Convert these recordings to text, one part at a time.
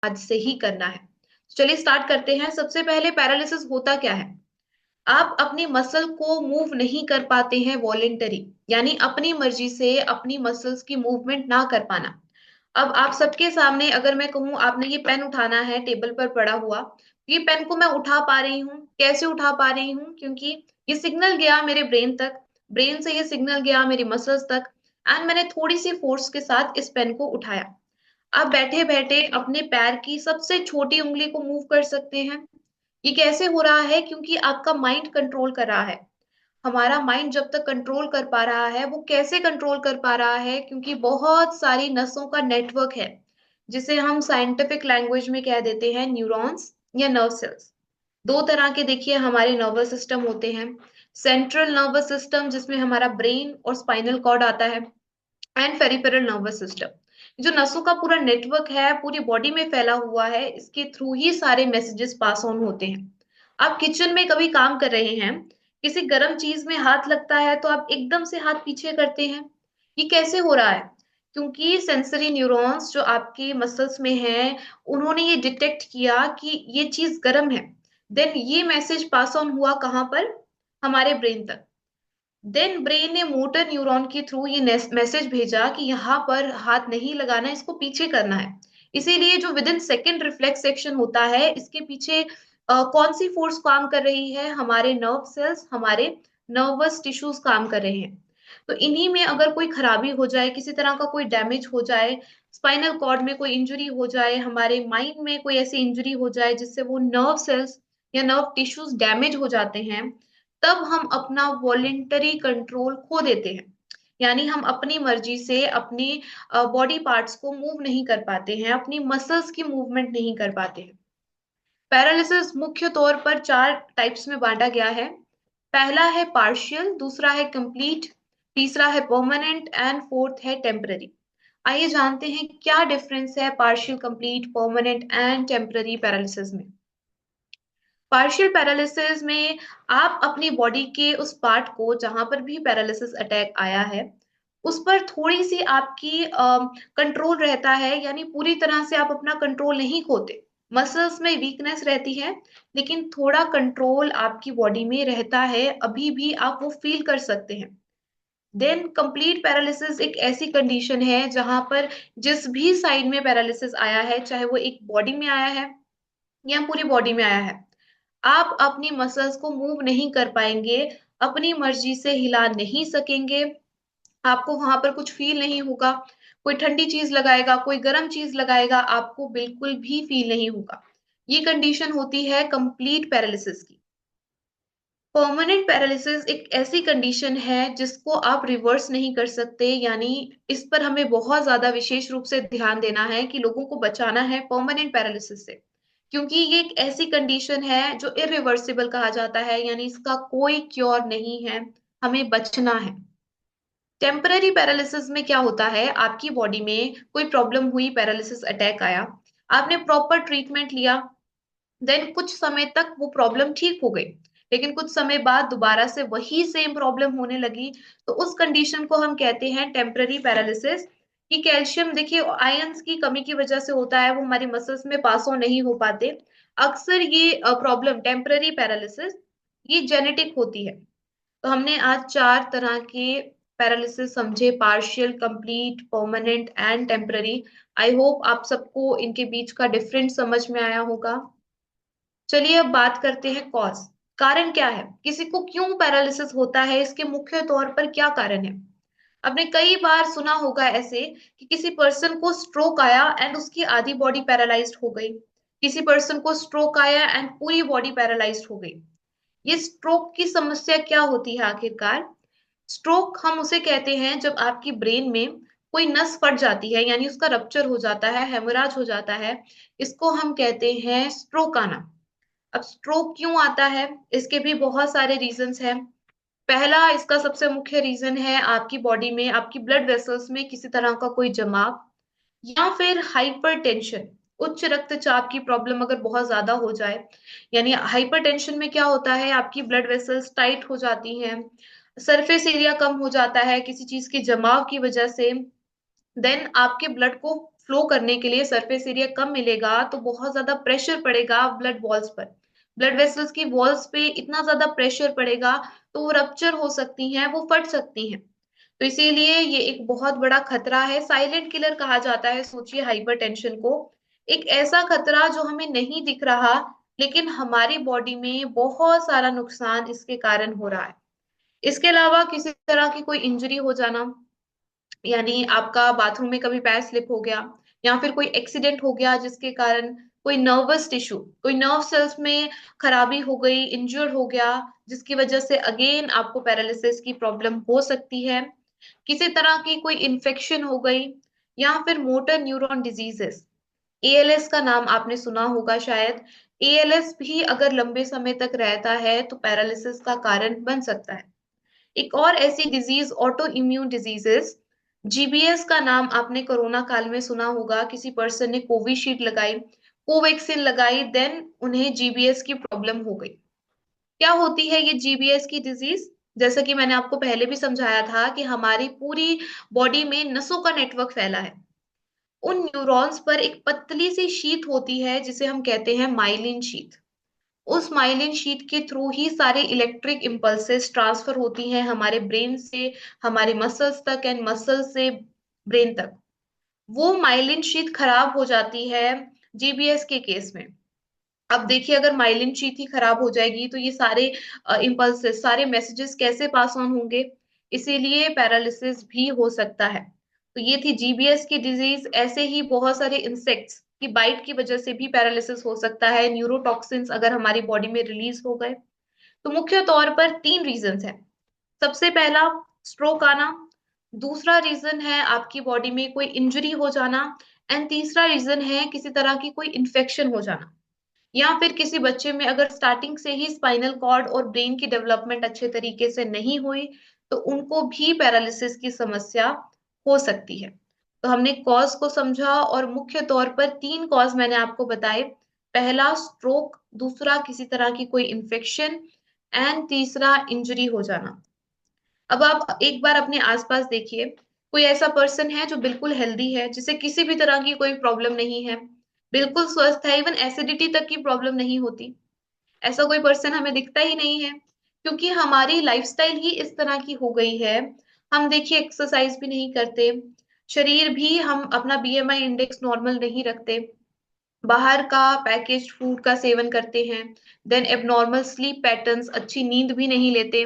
आज से ही करना है। चलिए स्टार्ट करते हैं। सबसे पहले पैरालिसिस होता क्या है? आप अपनी मसल को मूव नहीं कर पाते हैं वॉलेंटरी, यानी अपनी मर्जी से अपनी मसल्स की मूवमेंट ना कर पाना। अब आप सबके सामने अगर मैं कहूं आपने ये पेन उठाना है टेबल पर पड़ा हुआ, ये पेन को मैं उठा पा रही हूँ। कैसे उठा पा रही हूँ? क्योंकि ये सिग्नल गया मेरे ब्रेन तक, ब्रेन से ये सिग्नल गया मेरी मसल्स तक, एंड मैंने थोड़ी सी फोर्स के साथ इस पेन को उठाया। आप बैठे बैठे अपने पैर की सबसे छोटी उंगली को मूव कर सकते हैं। ये कैसे हो रहा है? क्योंकि आपका माइंड कंट्रोल कर रहा है। हमारा माइंड जब तक कंट्रोल कर पा रहा है, वो कैसे कंट्रोल कर पा रहा है? क्योंकि बहुत सारी नसों का नेटवर्क है, जिसे हम साइंटिफिक लैंग्वेज में कह देते हैं न्यूरॉन्स या नर्व सेल्स। दो तरह के देखिए हमारे नर्वस सिस्टम होते हैं। सेंट्रल नर्वस सिस्टम जिसमें हमारा ब्रेन और स्पाइनल कॉर्ड आता है, एंड पेरिफेरल नर्वस सिस्टम जो नसों का पूरा नेटवर्क है, पूरी बॉडी में फैला हुआ है। इसके थ्रू ही सारे मैसेजेस पास ऑन होते हैं। आप किचन में कभी काम कर रहे हैं, किसी गर्म चीज में हाथ लगता है तो आप एकदम से हाथ पीछे करते हैं। ये कैसे हो रहा है? क्योंकि सेंसरी न्यूरॉन्स जो आपके मसल्स में हैं, उन्होंने ये डिटेक्ट किया कि ये चीज गर्म है। देन ये मैसेज पास ऑन हुआ कहाँ पर? हमारे ब्रेन तक। देन ब्रेन ने मोटर न्यूरॉन के थ्रू ये मैसेज भेजा कि यहाँ पर हाथ नहीं लगाना, इसको पीछे करना है। इसीलिए जो with in second reflex action होता है, इसके पीछे कौन सी फोर्स काम कर रही है? हमारे नर्व सेल्स, हमारे नर्वस टिश्यूज काम कर रहे हैं। तो इन्हीं में अगर कोई खराबी हो जाए, किसी तरह का कोई डैमेज हो जाए, स्पाइनल कॉर्ड में कोई इंजरी हो जाए, हमारे माइंड में कोई ऐसी इंजरी हो जाए जिससे वो नर्व सेल्स या नर्व टिश्यूज डैमेज हो जाते हैं, तब हम अपना वॉलेंटरी कंट्रोल खो देते हैं। यानी हम अपनी मर्जी से अपनी बॉडी पार्ट्स को मूव नहीं कर पाते हैं, अपनी मसल्स की मूवमेंट नहीं कर पाते हैं। पैरालिसिस मुख्य तौर पर चार टाइप्स में बांटा गया है। पहला है पार्शियल, दूसरा है कंप्लीट, तीसरा है परमानेंट, एंड फोर्थ है टेम्पररी। आइए जानते हैं क्या डिफरेंस है partial, complete, permanent and temporary paralysis में। पार्शियल पैरालिसिस में आप अपनी बॉडी के उस पार्ट को जहां पर भी पैरालिसिस अटैक आया है, उस पर थोड़ी सी आपकी कंट्रोल रहता है, यानी पूरी तरह से आप अपना कंट्रोल नहीं खोते। मसल्स में वीकनेस रहती है, लेकिन थोड़ा कंट्रोल आपकी बॉडी में रहता है, अभी भी आप वो फील कर सकते हैं। देन कंप्लीट पैरालिसिस एक ऐसी कंडीशन है जहां पर जिस भी साइड में पैरालिसिस आया है, चाहे वो एक बॉडी में आया है या पूरी बॉडी में आया है, आप अपनी मसल्स को मूव नहीं कर पाएंगे, अपनी मर्जी से हिला नहीं सकेंगे। आपको वहां पर कुछ फील नहीं होगा। कोई ठंडी चीज लगाएगा, कोई गर्म चीज लगाएगा, आपको बिल्कुल भी फील नहीं होगा। ये कंडीशन होती है कंप्लीट पैरालिसिस की। परमानेंट पैरालिसिस एक ऐसी कंडीशन है जिसको आप रिवर्स नहीं कर सकते, यानी इस पर हमें बहुत ज्यादा विशेष रूप से ध्यान देना है कि लोगों को बचाना है परमानेंट पैरालिसिस से। क्योंकि ये एक ऐसी कंडीशन है जो इरिवर्सिबल कहा जाता है, यानी इसका कोई क्योर नहीं है, हमें बचना है। टेम्पररी पैरालिसिस में क्या होता है? आपकी बॉडी में कोई प्रॉब्लम हुई, पैरालिसिस अटैक आया, आपने प्रॉपर ट्रीटमेंट लिया, देन कुछ समय तक वो प्रॉब्लम ठीक हो गई, लेकिन कुछ समय बाद दोबारा से वही सेम प्रॉब्लम होने लगी, तो उस कंडीशन को हम कहते हैं टेम्पररी पैरालिसिस। कि कैल्शियम देखिए आयंस की कमी की वजह से होता है, वो हमारी मसल्स में पास ऑन नहीं हो पाते। अक्सर ये प्रॉब्लम टेम्पररी पैरालिसिस ये जेनेटिक होती है। तो हमने आज चार तरह के पैरालिसिस समझे, partial, complete, permanent and temporary. I hope आप सबको इनके बीच का डिफरेंस समझ में आया होगा। चलिए अब बात करते हैं कॉज। कारण क्या है? किसी को क्यों पैरालिसिस होता है, इसके मुख्य तौर पर क्या कारण है? आपने कई बार सुना होगा ऐसे कि किसी पर्सन को स्ट्रोक आया एंड उसकी आधी बॉडी पैरालाइज्ड हो गई, किसी पर्सन को स्ट्रोक आया एंड पूरी बॉडी पैरालाइज्ड हो गई। ये स्ट्रोक की समस्या क्या होती है आखिरकार? स्ट्रोक हम उसे कहते हैं जब आपकी ब्रेन में कोई नस फट जाती है, यानी उसका रप्चर हो जाता है, हेमोराज हो जाता है। इसको हम कहते हैं स्ट्रोक आना। अब स्ट्रोक क्यों आता है? इसके भी बहुत सारे रीजंस हैं। पहला इसका सबसे मुख्य रीजन है आपकी बॉडी में, आपकी ब्लड वेसल्स में किसी तरह का कोई जमाव, या फिर हाइपरटेंशन, उच्च रक्तचाप की प्रॉब्लम अगर बहुत ज्यादा हो जाए। यानी हाइपरटेंशन में क्या होता है, आपकी ब्लड वेसल्स टाइट हो जाती हैं, सरफेस एरिया कम हो जाता है किसी चीज के जमाव की वजह से। देन आपके ब्लड को फ्लो करने के लिए सरफेस एरिया कम मिलेगा, तो बहुत ज्यादा प्रेशर पड़ेगा ब्लड वॉल्स पर। ब्लड वेसल्स की वॉल्स पे इतना ज्यादा प्रेशर पड़ेगा तो वो रप्चर हो सकती हैं, वो फट सकती हैं। तो इसीलिए ये एक बहुत बड़ा खतरा है, साइलेंट किलर कहा जाता है, सोचिए हाइपरटेंशन को। एक ऐसा खतरा जो हमें नहीं दिख रहा, लेकिन हमारी बॉडी में बहुत सारा नुकसान इसके कारण हो रहा है। इसके अलावा किसी तरह की कोई इंजरी हो जाना, यानी आपका बाथरूम में कभी पैर स्लिप हो गया, या फिर कोई एक्सीडेंट हो गया जिसके कारण कोई नर्वस टिश्यू, कोई नर्व सेल्स में खराबी हो गई, इंजर्ड हो गया, जिसकी वजह से अगेन आपको पैरालिसिस की प्रॉब्लम हो सकती है। किसी तरह की कोई इन्फेक्शन हो गई, या फिर मोटर न्यूरॉन डिजीजेस, एएलएस का नाम आपने सुना होगा शायद। एएलएस भी अगर लंबे समय तक रहता है तो पैरालिसिस का कारण बन सकता है। एक और ऐसी disease auto immune diseases, GBS का नाम आपने कोरोना काल में सुना होगा। किसी पर्सन ने कोविशील्ड लगाई, कोवैक्सीन लगाई, देन उन्हें जीबीएस की प्रॉब्लम हो गई। क्या होती है ये जीबीएस की डिजीज? जैसा कि मैंने आपको पहले भी समझाया था कि हमारी पूरी बॉडी में नसों का नेटवर्क फैला है। उन न्यूरॉन्स पर एक पतली सी शीथ होती है जिसे हम कहते हैं माइलिन शीथ। उस माइलिन शीट के थ्रू ही सारे इलेक्ट्रिक इम्पल्सेस ट्रांसफर होती हैं हमारे ब्रेन से हमारे मसल्स तक, एंड मसल से ब्रेन तक। वो माइलिन शीट खराब हो जाती है जीबीएस के केस में। अब देखिए, अगर माइलिन शीट ही खराब हो जाएगी तो ये सारे इम्पल्सेस, सारे मैसेजेस कैसे पास ऑन होंगे? इसीलिए पैरालिसिस भी हो सकता है। तो ये थी जीबीएस की डिजीज। ऐसे ही बहुत सारे इंसेक्ट्स की बाइट की वजह से भी पैरालिसिस हो सकता है, न्यूरोटॉक्सिन्स अगर हमारी बॉडी में रिलीज हो गए। तो मुख्य तौर पर तीन रीजंस हैं। सबसे पहला, स्ट्रोक आना। दूसरा रीजन है आपकी बॉडी में कोई इंजरी हो जाना। एंड तीसरा रीजन है किसी तरह की कोई इन्फेक्शन हो जाना, या फिर किसी बच्चे में अगर स्टार्टिंग से ही स्पाइनल कॉर्ड और ब्रेन की डेवलपमेंट अच्छे तरीके से नहीं हुई तो उनको भी पैरालिसिस की समस्या हो सकती है। तो हमने कॉज को समझा, और मुख्य तौर पर तीन कॉज मैंने आपको बताए। पहला स्ट्रोक, दूसरा किसी तरह की कोई इन्फेक्शन, एंड तीसरा इंजरी हो जाना। अब आप एक बार अपने आसपास देखिए, कोई ऐसा पर्सन है जो बिल्कुल हेल्दी है, जिसे किसी भी तरह की कोई प्रॉब्लम नहीं है, बिल्कुल स्वस्थ है, इवन एसिडिटी तक की प्रॉब्लम नहीं होती? ऐसा कोई पर्सन हमें दिखता ही नहीं है, क्योंकि हमारी लाइफस्टाइल ही इस तरह की हो गई है। हम देखिए एक्सरसाइज भी नहीं करते, शरीर भी, हम अपना बीएमआई इंडेक्स नॉर्मल नहीं रखते, बाहर का पैकेज्ड फूड का सेवन करते हैं, देन एबनॉर्मल स्लीप पैटर्न्स, अच्छी नींद भी नहीं लेते,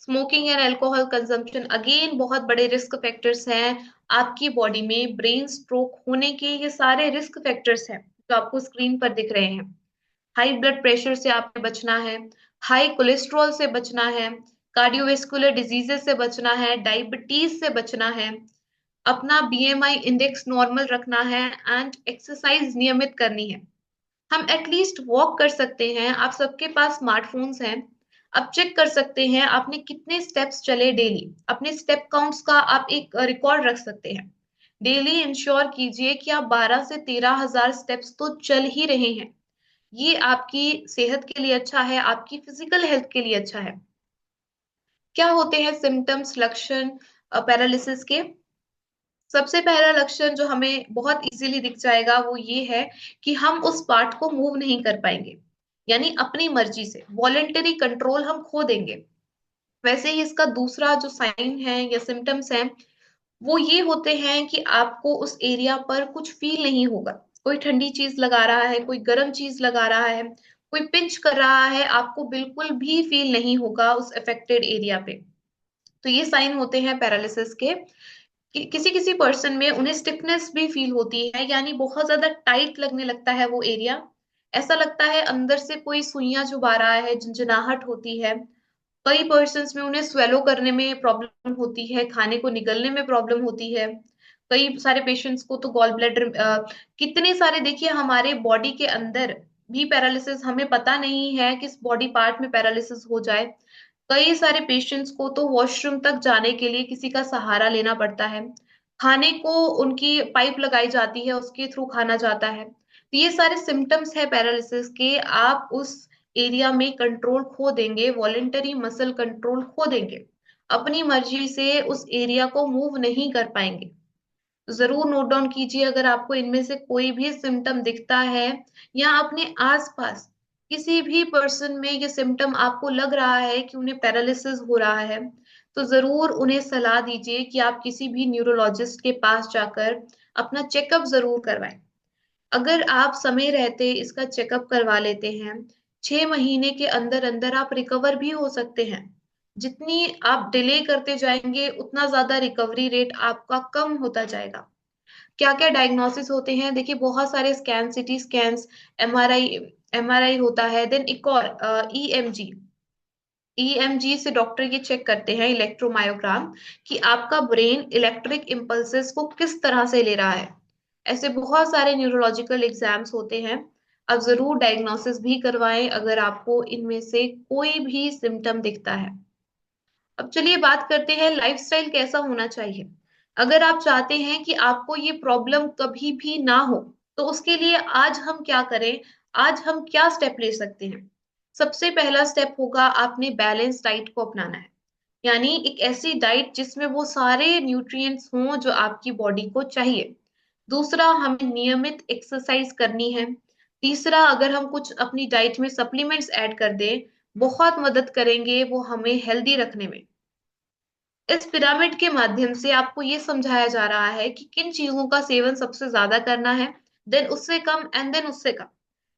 smoking and alcohol consumption, again बहुत बड़े रिस्क फैक्टर्स हैं आपकी बॉडी में ब्रेन स्ट्रोक होने के। ये सारे रिस्क फैक्टर्स हैं जो आपको स्क्रीन पर दिख रहे हैं। हाई ब्लड प्रेशर से आपने बचना है, हाई कोलेस्ट्रॉल से बचना है, कार्डियोवेस्कुलर डिजीजेस से बचना है, डायबिटीज से बचना है, अपना बीएमआई इंडेक्स नॉर्मल रखना है, एंड एक्सरसाइज नियमित करनी है। हम एटलीस्ट वॉक कर सकते हैं। आप सबके पास स्मार्टफोन्स हैं, आप चेक कर सकते हैं आपने कितने स्टेप्स चले डेली। अपने स्टेप काउंट्स का आप एक रिकॉर्ड रख सकते हैं। डेली इंश्योर कीजिए कि आप 12 से 13 हजार स्टेप्स तो चल ही रहे हैं। ये आपकी सेहत के लिए अच्छा है, आपकी फिजिकल हेल्थ के लिए अच्छा है। क्या होते हैं सिम्टम्स, लक्षण पैरालिसिस के? सबसे पहला लक्षण जो हमें बहुत इजीली दिख जाएगा वो ये है कि हम उस पार्ट को मूव नहीं कर पाएंगे, यानी अपनी मर्जी से वॉलेंटरी कंट्रोल हम खो देंगे। वैसे ही इसका दूसरा जो साइन है या सिम्टम्स है वो ये होते हैं कि आपको उस एरिया पर कुछ फील नहीं होगा। कोई ठंडी चीज लगा रहा है, कोई गर्म चीज लगा रहा है, कोई पिंच कर रहा है, आपको बिल्कुल भी फील नहीं होगा उस अफेक्टेड एरिया पे। तो ये साइन होते हैं पैरालिसिस के। किसी किसी पर्सन में उन्हें स्टिफनेस भी फील होती है, यानी बहुत ज्यादा टाइट लगने लगता है वो एरिया। ऐसा लगता है अंदर से कोई सुइयां चुभा रहा है, झंझनाहट होती है। कई पर्सन्स में उन्हें स्वेलो करने में प्रॉब्लम होती है, खाने को निगलने में प्रॉब्लम होती है। कई सारे पेशेंट्स को तो गॉल ब्लैडर, कितने सारे, देखिए हमारे बॉडी के अंदर भी पैरालिसिस, हमें पता नहीं है किस बॉडी पार्ट में पैरालिसिस हो जाए। कई सारे पेशेंट्स को तो वॉशरूम तक जाने के लिए किसी का सहारा लेना पड़ता है। खाने को उनकी पाइप लगाई जाती है, उसके थ्रू खाना जाता है। तो ये सारे सिम्टम्स है पैरालिसिस के। आप उस एरिया में कंट्रोल खो देंगे, वॉलेंटरी मसल कंट्रोल खो देंगे, अपनी मर्जी से उस एरिया को मूव नहीं कर पाएंगे। जरूर नोट डाउन कीजिए अगर आपको इनमें से कोई भी सिम्टम दिखता है या अपने आसपास किसी भी पर्सन में ये सिम्टम आपको लग रहा है कि उन्हें पैरालिसिस हो रहा है, तो जरूर उन्हें सलाह दीजिए कि आप किसी भी न्यूरोलॉजिस्ट के पास जाकर अपना चेकअप जरूर करवाएं। अगर आप समय रहते इसका चेकअप करवा लेते हैं, 6 महीने के अंदर अंदर आप रिकवर भी हो सकते हैं। जितनी आप डिले करते जाएंगे उतना ज्यादा रिकवरी रेट आपका कम होता जाएगा। क्या क्या डायग्नोसिस होते हैं देखिए, बहुत सारे scan, city scans, MRI, MRI होता है, देन एक और ईएमजी। ईएमजी से डॉक्टर ये चेक करते हैं, इलेक्ट्रोमायोग्राम, कि आपका ब्रेन इलेक्ट्रिक इम्पल्सेस को किस तरह से ले रहा है। ऐसे बहुत सारे न्यूरोलॉजिकल एग्जाम्स होते हैं। अब जरूर डायग्नोसिस भी करवाएं अगर आपको इनमें से कोई भी सिम्टम दिखता है। अब चलिए बात करते हैं लाइफस्टाइल कैसा होना चाहिए। अगर आप चाहते हैं कि आपको ये प्रॉब्लम कभी भी ना हो, तो उसके लिए आज हम क्या करें, आज हम क्या स्टेप ले सकते हैं। सबसे पहला स्टेप होगा, आपने बैलेंस डाइट को अपनाना है। यानी एक ऐसी डाइट जिसमें वो सारे न्यूट्रिएंट्स हों जो आपकी बॉडी को चाहिए। दूसरा, हमें नियमित एक्सरसाइज करनी है। तीसरा, अगर हम कुछ अपनी डाइट में सप्लीमेंट्स ऐड कर दें, बहुत मदद करेंगे वो हमें हेल्दी रखने में। इस पिरामिड के माध्यम से आपको ये समझाया जा रहा है कि किन चीजों का सेवन सबसे ज्यादा करना है, देन उससे कम, एंड देन उससे कम।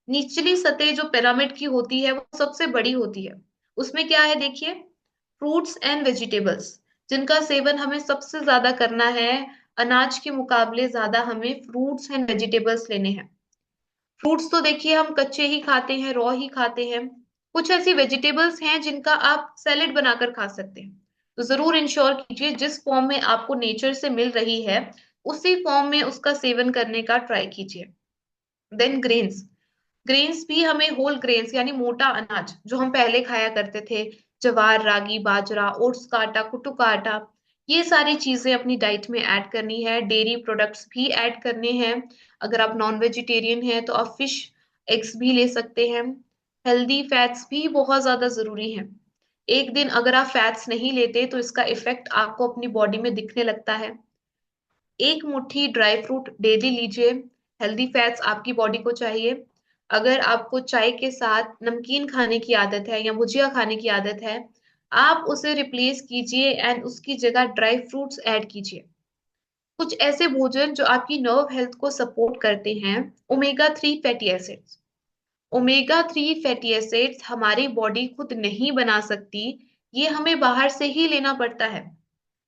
निचली सतह जो पिरामिड की होती है वो सबसे बड़ी होती है। उसमें क्या है देखिए, फ्रूट्स एंड वेजिटेबल्स, जिनका सेवन हमें सबसे ज्यादा करना है। अनाज के मुकाबले ज्यादा हमें फ्रूट्स एंड वेजिटेबल्स लेने हैं। फ्रूट्स तो देखिए हम कच्चे ही खाते हैं, रॉ ही खाते हैं। कुछ ऐसी वेजिटेबल्स हैं जिनका आप सैलेड बनाकर खा सकते हैं। तो जरूर इंश्योर कीजिए जिस फॉर्म में आपको नेचर से मिल रही है उसी फॉर्म में उसका सेवन करने का ट्राई कीजिए। देन ग्रेन्स, ग्रेन्स भी हमें होल ग्रेन्स यानी मोटा अनाज जो हम पहले खाया करते थे, ज्वार, रागी, बाजरा, ओट्स का आटा, कुट्टू का आटा, ये सारी चीजें अपनी डाइट में ऐड करनी है। डेयरी प्रोडक्ट्स भी ऐड करने हैं। अगर आप नॉन वेजिटेरियन हैं तो आप फिश, एग्स भी ले सकते हैं। हेल्दी फैट्स भी बहुत ज्यादा जरूरी हैं। एक दिन अगर आप फैट्स नहीं लेते तो इसका इफेक्ट आपको अपनी बॉडी में दिखने लगता है। एक मुट्ठी ड्राई फ्रूट डेली लीजिए। हेल्दी फैट्स आपकी बॉडी को चाहिए। अगर आपको चाय के साथ नमकीन खाने की आदत है या भुजिया खाने की आदत है, आप उसे रिप्लेस कीजिए एंड उसकी जगह ड्राई फ्रूट्स ऐड कीजिए। कुछ ऐसे भोजन जो आपकी नर्व हेल्थ को सपोर्ट करते हैं, omega 3 fatty acids. Omega 3 fatty acids हमारी बॉडी खुद नहीं बना सकती, ये हमें बाहर से ही लेना पड़ता है।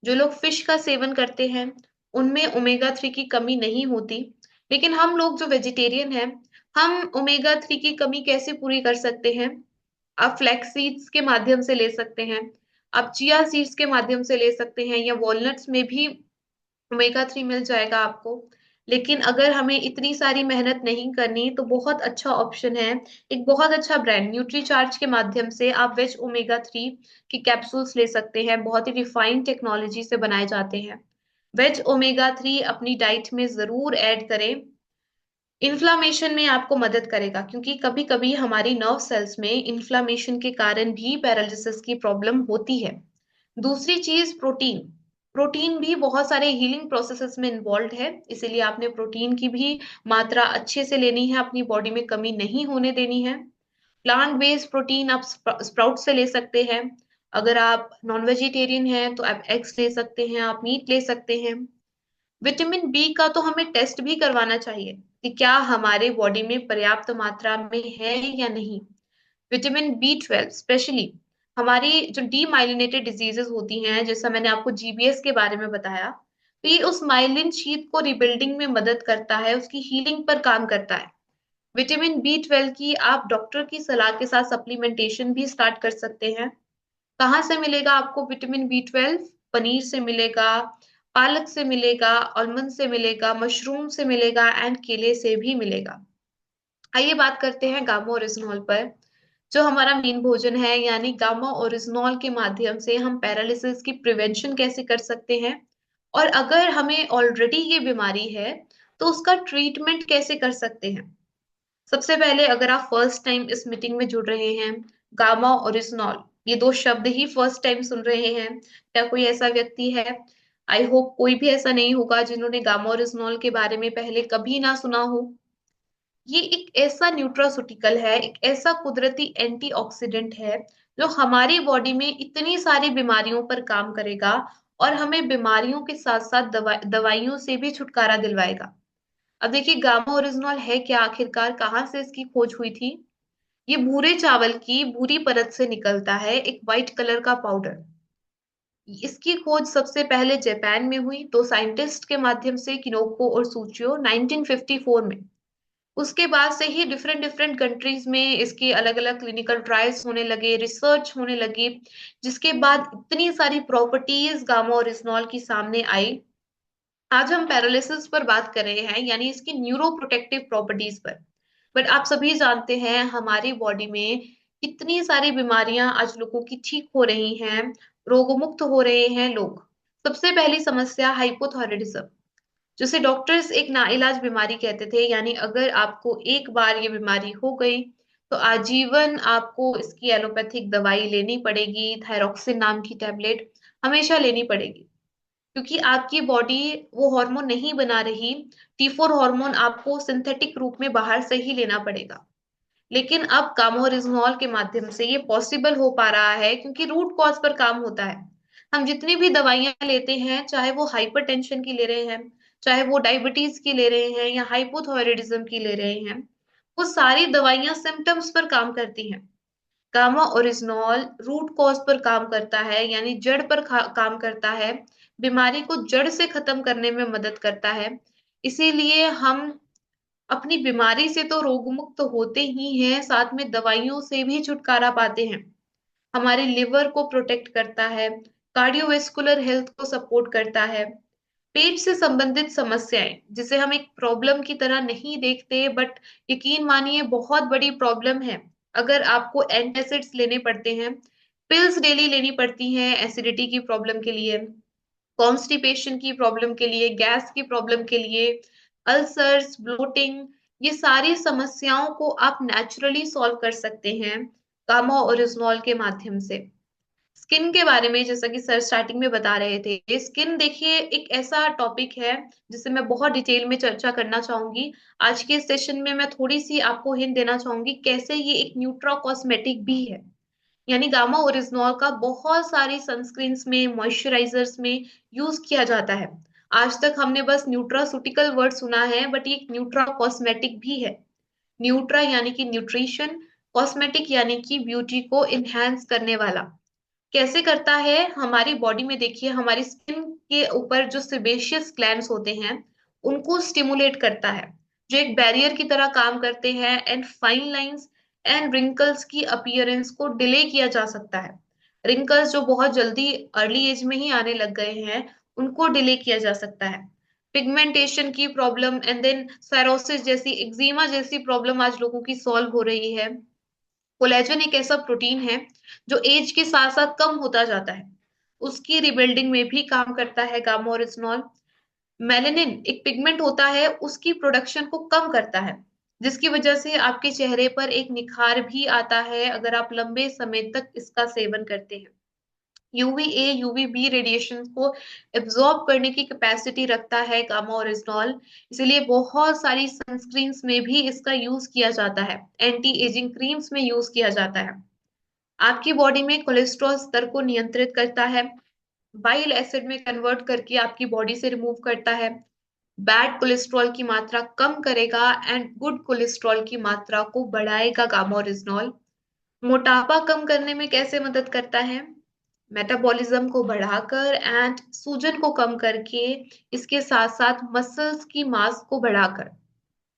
जो लोग फिश का सेवन करते हैं उनमें ओमेगा 3 की कमी नहीं होती, लेकिन हम लोग जो वेजिटेरियन हैं, हम ओमेगा 3 की कमी कैसे पूरी कर सकते हैं। आप फ्लैक्स सीड्स के माध्यम से ले सकते हैं, आप चिया सीड्स के माध्यम से ले सकते हैं, या वॉलनट्स में भी ओमेगा 3 मिल जाएगा आपको। लेकिन अगर हमें इतनी सारी मेहनत नहीं करनी तो बहुत अच्छा ऑप्शन है, एक बहुत अच्छा ब्रांड न्यूट्रीचार्ज के माध्यम से आप वेज ओमेगा 3 की कैप्सूल्स ले सकते हैं। बहुत ही रिफाइंड टेक्नोलॉजी से बनाए जाते हैं। वेज ओमेगा 3 अपनी डाइट में जरूर ऐड करें। इन्फ्लामेशन में आपको मदद करेगा, क्योंकि कभी कभी हमारी नर्व सेल्स में इन्फ्लामेशन के कारण भी पैरालिसिस की प्रॉब्लम होती है। दूसरी चीज, प्रोटीन। प्रोटीन भी बहुत सारे हीलिंग प्रोसेसेस में इन्वॉल्व है, इसीलिए आपने प्रोटीन की भी मात्रा अच्छे से लेनी है, अपनी बॉडी में कमी नहीं होने देनी है। प्लांट बेस्ड प्रोटीन आप स्प्राउट से ले सकते हैं। अगर आप नॉन वेजिटेरियन हैं तो आप एग्स ले सकते हैं, आप मीट ले सकते हैं। विटामिन बी का तो हमें टेस्ट भी करवाना चाहिए कि क्या हमारे बॉडी में पर्याप्त मात्रा में है या नहीं। विटामिन B12 स्पेशली हमारी जो डीमाइलिनेटेड डिजीजेस होती हैं, जैसा मैंने आपको जीबीएस के बारे में बताया, तो ये उस माइलिन शीट को रिबिल्डिंग में मदद करता है, उसकी हीलिंग पर काम करता है। विटामिन B12 की आप डॉक्टर की सलाह के साथ सप्लीमेंटेशन भी स्टार्ट कर सकते हैं। कहाँ से मिलेगा आपको विटामिन B12? पनीर से मिलेगा, पालक से मिलेगा, आलमंड से मिलेगा, मशरूम से मिलेगा, एंड केले से भी मिलेगा। आइए बात करते हैं गामा ओरिजिनॉल पर, जो हमारा मेन भोजन है। यानी गामा ओरिजिनॉल के माध्यम से हम पैरालिसिस की प्रिवेंशन कैसे कर सकते हैं, और अगर हमें ऑलरेडी ये बीमारी है तो उसका ट्रीटमेंट कैसे कर सकते हैं। सबसे पहले, अगर आप फर्स्ट टाइम इस मीटिंग में जुड़ रहे हैं, गामा ओरिजिनॉल, ये दो शब्द ही फर्स्ट टाइम सुन रहे हैं, क्या कोई ऐसा व्यक्ति है? आई होप कोई भी ऐसा नहीं होगा जिन्होंने गामा ओरिजिनॉल के बारे में पहले कभी ना सुना हो। ये एक ऐसा न्यूट्रास्यूटिकल है, एक ऐसा कुदरती एंटीऑक्सीडेंट है जो हमारी बॉडी में इतनी सारी बीमारियों पर काम करेगा और हमें बीमारियों के साथ साथ दवाइयों से भी छुटकारा दिलवाएगा। अब देखिए गामा ओरिजिनॉल है क्या, आखिरकार कहाँ से इसकी खोज हुई थी। ये भूरे चावल की भूरी परत से निकलता है, एक व्हाइट कलर का पाउडर। इसकी खोज सबसे पहले जापान में हुई, तो साइंटिस्ट के माध्यम से किनोको और सूचियो 1954 में। उसके बाद से ही डिफरेंट डिफरेंट कंट्रीज में इसके अलग अलग क्लिनिकल ट्रायल्स होने लगे, रिसर्च होने लगी, जिसके बाद इतनी सारी प्रॉपर्टीज गामा ओरिजिनॉल की सामने आई। आज हम पैरालिसिस पर बात कर रहे हैं, यानी इसकी न्यूरो प्रोटेक्टिव प्रॉपर्टीज पर। बट आप सभी जानते हैं हमारी बॉडी में कितनी सारी बीमारियां आज लोगों की ठीक हो रही हैं, रोगमुक्त हो रहे हैं लोग। सबसे पहली समस्या हाइपोथायराइडिज्म, जिसे डॉक्टर्स एक नाइलाज बीमारी कहते थे, यानी अगर आपको एक बार ये बीमारी हो गई तो आजीवन आपको इसकी एलोपैथिक दवाई लेनी पड़ेगी, थायरॉक्सिन नाम की टैबलेट हमेशा लेनी पड़ेगी, क्योंकि आपकी बॉडी वो हार्मोन नहीं बना रही। T4 हार्मोन आपको सिंथेटिक रूप में बाहर से ही लेना पड़ेगा। लेकिन अब कामोरिजनॉल के माध्यम से ये पॉसिबल हो पा रहा है, क्योंकि रूट कॉज पर काम होता है। हम जितनी भी दवाइयां लेते हैं, चाहे वो हाइपरटेंशन की ले रहे हैं, चाहे वो डायबिटीज की ले रहे हैं या हाइपोथायराइडिज्म की ले रहे हैं, वो सारी दवाइयां सिम्टम्स पर काम करती हैं। गामा ओरिजिनॉल रूट कॉज पर काम करता है, यानी जड़ पर काम करता है, बीमारी को जड़ से खत्म करने में मदद करता है। इसीलिए हम अपनी बीमारी से तो रोग मुक्त होते ही हैं, साथ में दवाइयों से भी छुटकारा पाते हैं। हमारे लिवर को प्रोटेक्ट करता है, कार्डियोवेस्कुलर हेल्थ को सपोर्ट करता है। पेट से संबंधित समस्याएं जिसे हम एक प्रॉब्लम की तरह नहीं देखते, बट यकीन मानिए बहुत बड़ी प्रॉब्लम है। अगर आपको एंटासिड्स लेने पड़ते हैं, पिल्स डेली लेनी पड़ती हैं एसिडिटी की प्रॉब्लम के लिए, कॉन्स्टिपेशन की प्रॉब्लम के लिए, गैस की प्रॉब्लम के लिए, अल्सर्स, ब्लोटिंग, ये सारी समस्याओं को आप नेचुरली सॉल्व कर सकते हैं गामा ओरिजिनॉल के माध्यम से। स्किन के बारे में जैसा कि सर स्टार्टिंग में बता रहे थे, स्किन देखिए एक ऐसा टॉपिक है जिसे मैं बहुत डिटेल में चर्चा करना चाहूंगी। आज के सेशन में मैं थोड़ी सी आपको हिंट देना चाहूंगी कैसे ये एक न्यूट्रा कॉस्मेटिक भी है। यानी गामा ओरिजिनॉल का बहुत सारी सनस्क्रीन्स में, मॉइस्चराइजर्स में यूज किया जाता है। आज तक हमने बस न्यूट्रासूटिकल वर्ड सुना है, बट ये एक न्यूट्रा कॉस्मेटिक भी है। न्यूट्रा यानी कि न्यूट्रिशन, कॉस्मेटिक यानी कि ब्यूटी को इनहेंस करने वाला। कैसे करता है, हमारी बॉडी में देखिए हमारी स्किन के ऊपर जो सेबेशियस ग्लैंड्स होते हैं उनको स्टिमुलेट करता है, जो एक बैरियर की तरह काम करते हैं, and fine lines and wrinkles की अपीयरेंस को डिले किया जा सकता है। रिंकल्स जो बहुत जल्दी अर्ली एज में ही आने लग गए हैं, उनको डिले किया जा सकता है। पिगमेंटेशन की प्रॉब्लम एंड देन साइरोसिस जैसी, एक्जिमा जैसी प्रॉब्लम आज लोगों की सॉल्व हो रही है। कोलेजन एक ऐसा प्रोटीन है जो एज के साथ साथ कम होता जाता है, उसकी रिबिल्डिंग में भी काम करता है गामा ओरिजिनॉल। मेलेनिन एक पिगमेंट होता है, उसकी प्रोडक्शन को कम करता है, जिसकी वजह से आपके चेहरे पर एक निखार भी आता है अगर आप लंबे समय तक इसका सेवन करते हैं। यूवीए यूवीबी रेडिएशन को एब्जॉर्ब करने की कैपेसिटी रखता है गामा ओरिजिनॉल, इसलिए बहुत सारी सनस्क्रीन्स में भी इसका यूज किया जाता है, एंटी एजिंग क्रीम्स में यूज किया जाता है। आपकी बॉडी में कोलेस्ट्रॉल स्तर को नियंत्रित करता है, बाइल एसिड में कन्वर्ट करके आपकी बॉडी से रिमूव करता है, बैड कोलेस्ट्रॉल की मात्रा कम करेगा एंड गुड कोलेस्ट्रॉल की मात्रा को बढ़ाएगा गामा ओरिजिनॉल। मोटापा कम करने में कैसे मदद करता है, मेटाबॉलिज्म को बढ़ाकर एंड सूजन को कम करके, इसके साथ साथ मसल्स की मास को बढ़ाकर।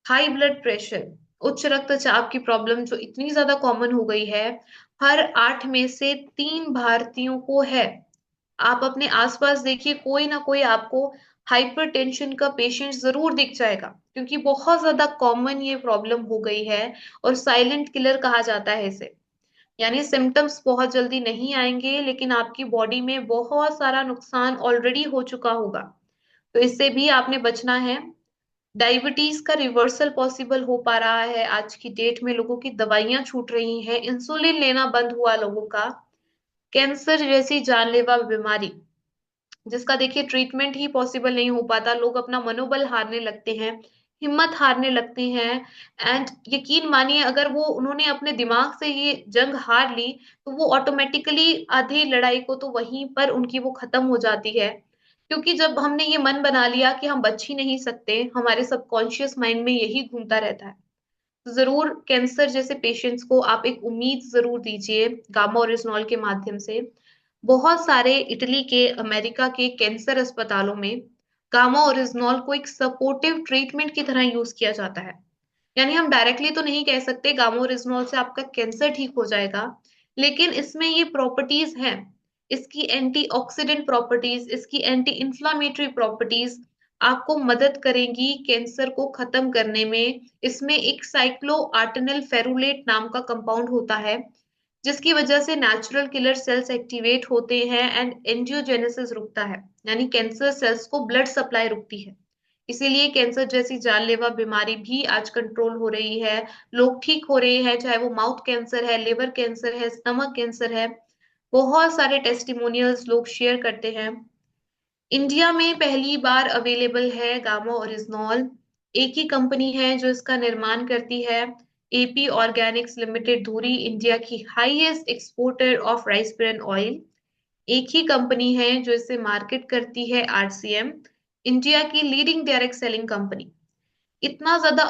हाई ब्लड प्रेशर, उच्च रक्तचाप की प्रॉब्लम जो इतनी ज्यादा कॉमन हो गई है, हर 8 में से 3 भारतीयों को है। आप अपने आसपास देखिए, कोई ना कोई आपको हाइपरटेंशन का पेशेंट जरूर दिख जाएगा, क्योंकि बहुत ज्यादा कॉमन ये प्रॉब्लम हो गई है और साइलेंट किलर कहा जाता है इसे। यानी सिम्टम्स बहुत जल्दी नहीं आएंगे, लेकिन आपकी बॉडी में बहुत सारा नुकसान ऑलरेडी हो चुका होगा, तो इससे भी आपने बचना है। डायबिटीज का रिवर्सल पॉसिबल हो पा रहा है, आज की डेट में लोगों की दवाइयां छूट रही हैं, इंसुलिन लेना बंद हुआ लोगों का। कैंसर जैसी जानलेवा बीमारी जिसका देखिए ट्रीटमेंट ही पॉसिबल नहीं हो पाता, लोग अपना मनोबल हारने लगते हैं, हिम्मत हारने लगते हैं। एंड यकीन मानिए, अगर वो उन्होंने अपने दिमाग से ये जंग हार ली, तो वो ऑटोमेटिकली आधी लड़ाई को तो वहीं पर उनकी वो खत्म हो जाती है। क्योंकि जब हमने ये मन बना लिया कि हम बच ही नहीं सकते, हमारे सबकॉन्शियस माइंड में यही घूमता रहता है। तो जरूर कैंसर जैसे पेशेंट्स को आप एक उम्मीद जरूर दीजिए गामा ओरिजिनॉल के माध्यम से। बहुत सारे इटली के, अमेरिका के कैंसर अस्पतालों में गामा ओरिजिनॉल को एक सपोर्टिव ट्रीटमेंट की तरह यूज किया जाता है। यानी हम डायरेक्टली तो नहीं कह सकते गामा ओरिजिनॉल से आपका कैंसर ठीक हो जाएगा, लेकिन इसमें ये प्रॉपर्टीज हैं, इसकी एंटीऑक्सीडेंट प्रॉपर्टीज, इसकी एंटी इंफ्लामेटरी प्रॉपर्टीज आपको मदद करेंगी कैंसर को खत्म करने में। इसमें एक साइक्लोआर्टेनिल फेरुलेट नाम का कंपाउंड होता है, जिसकी वजह से नेचुरल किलर सेल्स एक्टिवेट होते हैं एंड एंजियोजेनेसिस रुकता है, यानी कैंसर सेल्स को ब्लड सप्लाई रुकती है। इसीलिए कैंसर जैसी जानलेवा बीमारी भी आज कंट्रोल हो रही है, लोग ठीक हो रहे हैं, चाहे वो माउथ कैंसर है, लिवर कैंसर है, स्टमक कैंसर है। बहुत सारे टेस्टिमोनियल्स लोग शेयर करते हैं। इंडिया में पहली बार अवेलेबल है गामा ओरिजिनॉल। एक ही कंपनी है जो इसका निर्माण करती है, एपी ऑर्गेनिक्स लिमिटेड धुरी, इंडिया की highest exporter of rice bran oil. एक ही कंपनी है जो इसे मार्केट करती है, आरसीएम, इंडिया की लीडिंग डायरेक्ट सेलिंग कंपनी। इतना ज्यादा